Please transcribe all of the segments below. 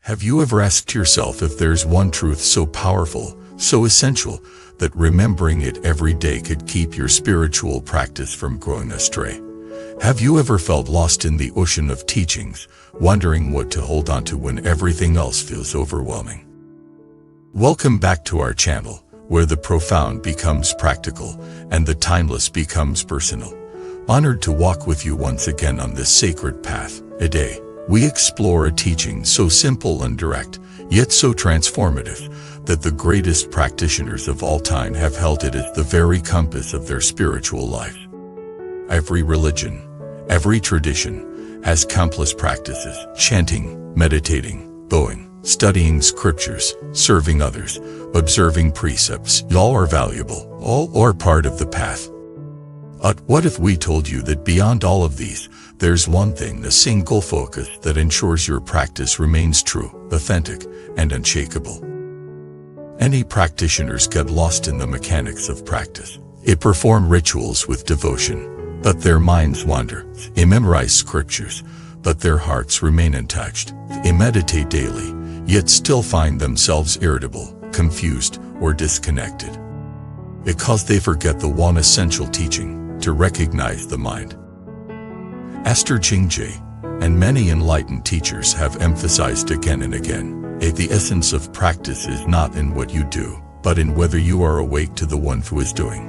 Have you ever asked yourself if there's one truth so powerful, so essential, that remembering it every day could keep your spiritual practice from going astray? Have you ever felt lost in the ocean of teachings, wondering what to hold on to when everything else feels overwhelming? Welcome back to our channel, where the profound becomes practical and the timeless becomes personal. Honored to walk with you once again on this sacred path. Today, we explore a teaching so simple and direct, yet so transformative, that the greatest practitioners of all time have held it as the very compass of their spiritual life. Every religion, every tradition, has countless practices: chanting, meditating, bowing, studying scriptures, serving others, observing precepts. All are valuable, all are part of the path. But what if we told you that beyond all of these, there's one thing, a single focus that ensures your practice remains true, authentic, and unshakable? Many practitioners get lost in the mechanics of practice. They perform rituals with devotion, but their minds wander. They memorize scriptures, but their hearts remain untouched. They meditate daily, yet still find themselves irritable, confused, or disconnected. Because they forget the one essential teaching: to recognize the mind. Master Qingji and many enlightened teachers have emphasized again and again, the essence of practice is not in what you do, but in whether you are awake to the one who is doing.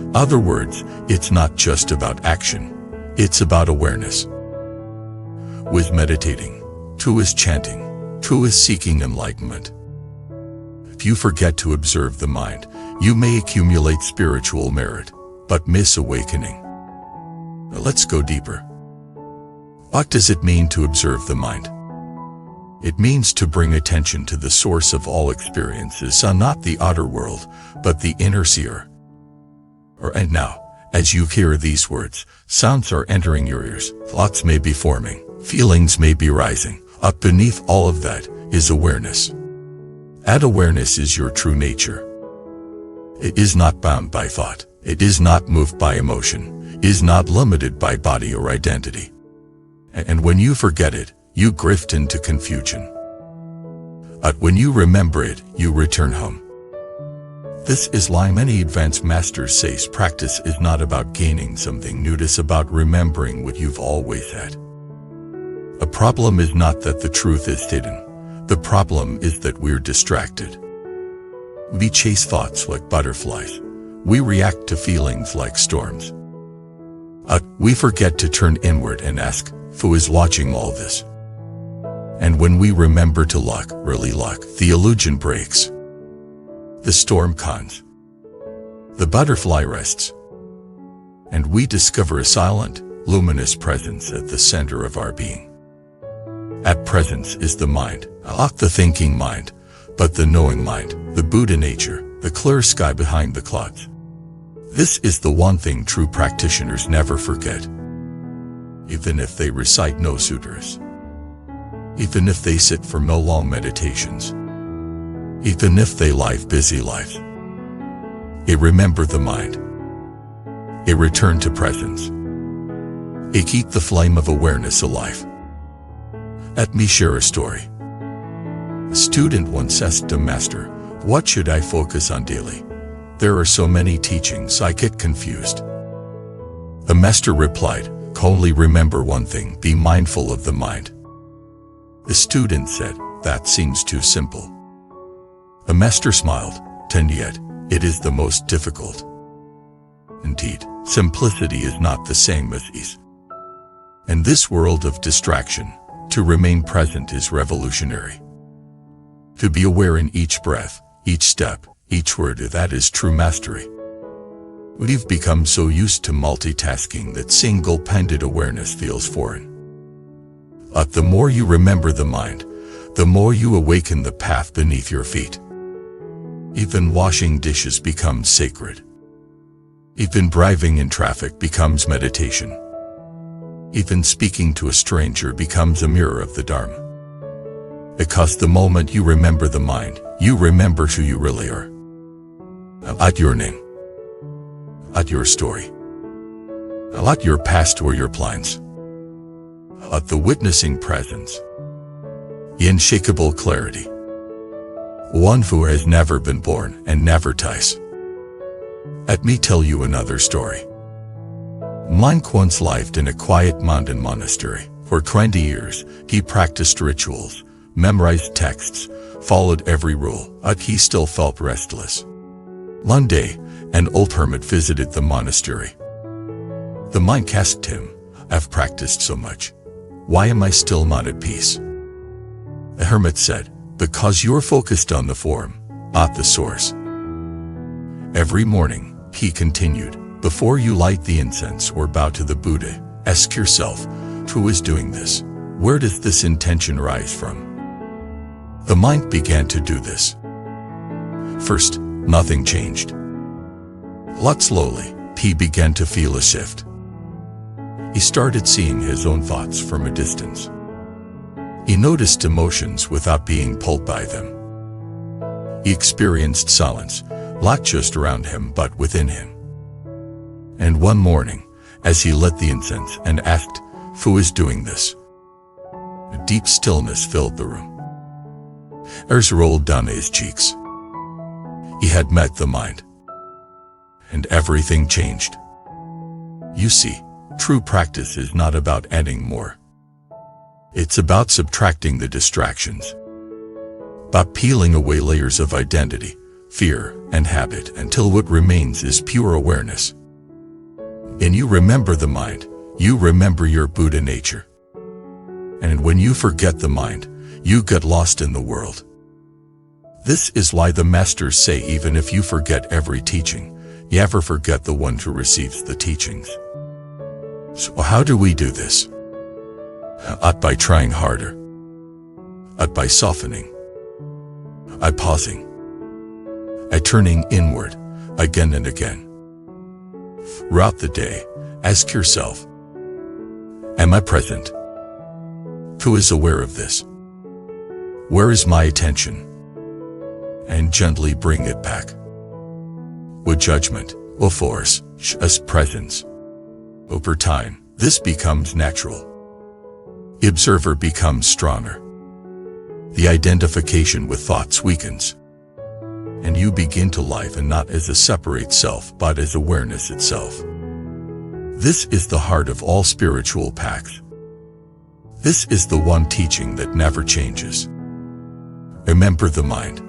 In other words, it's not just about action, it's about awareness. With meditating, two is chanting, two is seeking enlightenment. If you forget to observe the mind, you may accumulate spiritual merit, but miss awakening. Let's go deeper. What does it mean to observe the mind? It means to bring attention to the source of all experiences, not the outer world, but the inner seer. And now, as you hear these words, sounds are entering your ears, thoughts may be forming, feelings may be rising. Up beneath all of that is awareness. That awareness is your true nature. It is not bound by thought. It is not moved by emotion. Is not limited by body or identity. And when you forget it, you drift into confusion. But when you remember it, you return home. This is why many advanced masters say practice is not about gaining something new, it's about remembering what you've always had. A problem is not that the truth is hidden. The problem is that we're distracted. We chase thoughts like butterflies. We react to feelings like storms. We forget to turn inward and ask, who is watching all this? And when we remember to look, really look, the illusion breaks. The storm comes. The butterfly rests. And we discover a silent, luminous presence at the center of our being. That presence is the mind, not the thinking mind, but the knowing mind, the Buddha nature, the clear sky behind the clouds. This is the one thing true practitioners never forget. Even if they recite no sutras, even if they sit for no long meditations, even if they live busy lives, they remember the mind. They return to presence. They keep the flame of awareness alive. Let me share a story. A student once asked a master, "What should I focus on daily? There are so many teachings, I get confused." The master replied, "Only remember one thing, be mindful of the mind." The student said, "That seems too simple." The master smiled, "And yet, it is the most difficult." Indeed, simplicity is not the same as ease. In this world of distraction, to remain present is revolutionary. To be aware in each breath, each step, each word, that is true mastery. We've become so used to multitasking that single-pended awareness feels foreign. But the more you remember the mind, the more you awaken the path beneath your feet. Even washing dishes becomes sacred. Even driving in traffic becomes meditation. Even speaking to a stranger becomes a mirror of the Dharma. Because the moment you remember the mind, you remember who you really are. At your name. At your story. At your past or your plans. At the witnessing presence. the unshakable clarity. One who has never been born and never dies. Let me tell you another story. Monk once lived in a quiet mountain monastery. For 20 years, he practiced rituals, memorized texts, followed every rule, but he still felt restless. One day, an old hermit visited the monastery. The monk asked him, "I've practiced so much. Why am I still not at peace?" The hermit said, "Because you're focused on the form, not the source." Every morning, he continued, before you light the incense or bow to the Buddha, ask yourself, who is doing this? Where does this intention rise from? The monk began to do this. First, nothing changed. But slowly, he began to feel a shift. He started seeing his own thoughts from a distance. He noticed emotions without being pulled by them. He experienced silence, not just around him but within him. And one morning, as he lit the incense and asked, "Who is doing this?" a deep stillness filled the room. Tears rolled down his cheeks. He had met the mind. And everything changed. You see, true practice is not about adding more. It's about subtracting the distractions. About peeling away layers of identity, fear, and habit until what remains is pure awareness. When you remember the mind, you remember your Buddha nature. And when you forget the mind, you get lost in the world. This is why the masters say even if you forget every teaching, you never forget the one who receives the teachings. So how do we do this? Not by trying harder. Not by softening. By pausing. By turning inward, again and again. Throughout the day, ask yourself, am I present? Who is aware of this? Where is my attention? And gently bring it back. With judgment, or force, just presence. Over time, this becomes natural. The observer becomes stronger. The identification with thoughts weakens. And you begin to live and not as a separate self but as awareness itself. This is the heart of all spiritual paths. This is the one teaching that never changes. Remember the mind.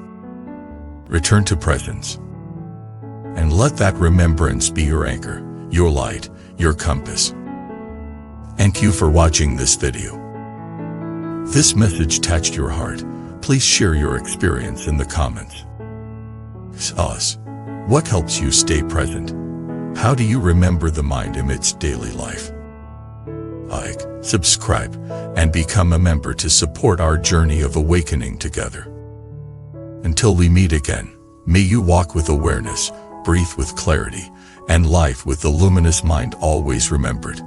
Return to presence. And let that remembrance be your anchor, your light, your compass. Thank you for watching this video. If this message touched your heart, please share your experience in the comments. Tell us, what helps you stay present? How do you remember the mind amidst daily life? Like, subscribe, and become a member to support our journey of awakening together. Until we meet again, may you walk with awareness, breathe with clarity, and life with the luminous mind always remembered.